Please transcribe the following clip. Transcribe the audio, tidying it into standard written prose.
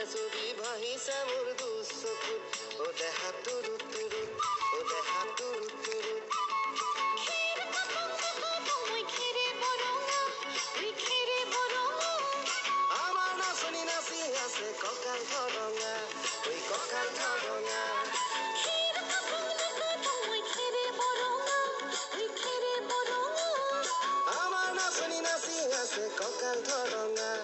ছবি ভাহিছে মোৰ দুচকুত ও দেহা তুৰু তুৰু ও দেহা তুৰু তুৰু আমার নাচনি নাচি আছে কঁকাল ঠৰঙা ওই কঁকাল ঠৰঙা আমার নাচনি নাচি আছে কঁকাল ঠৰঙা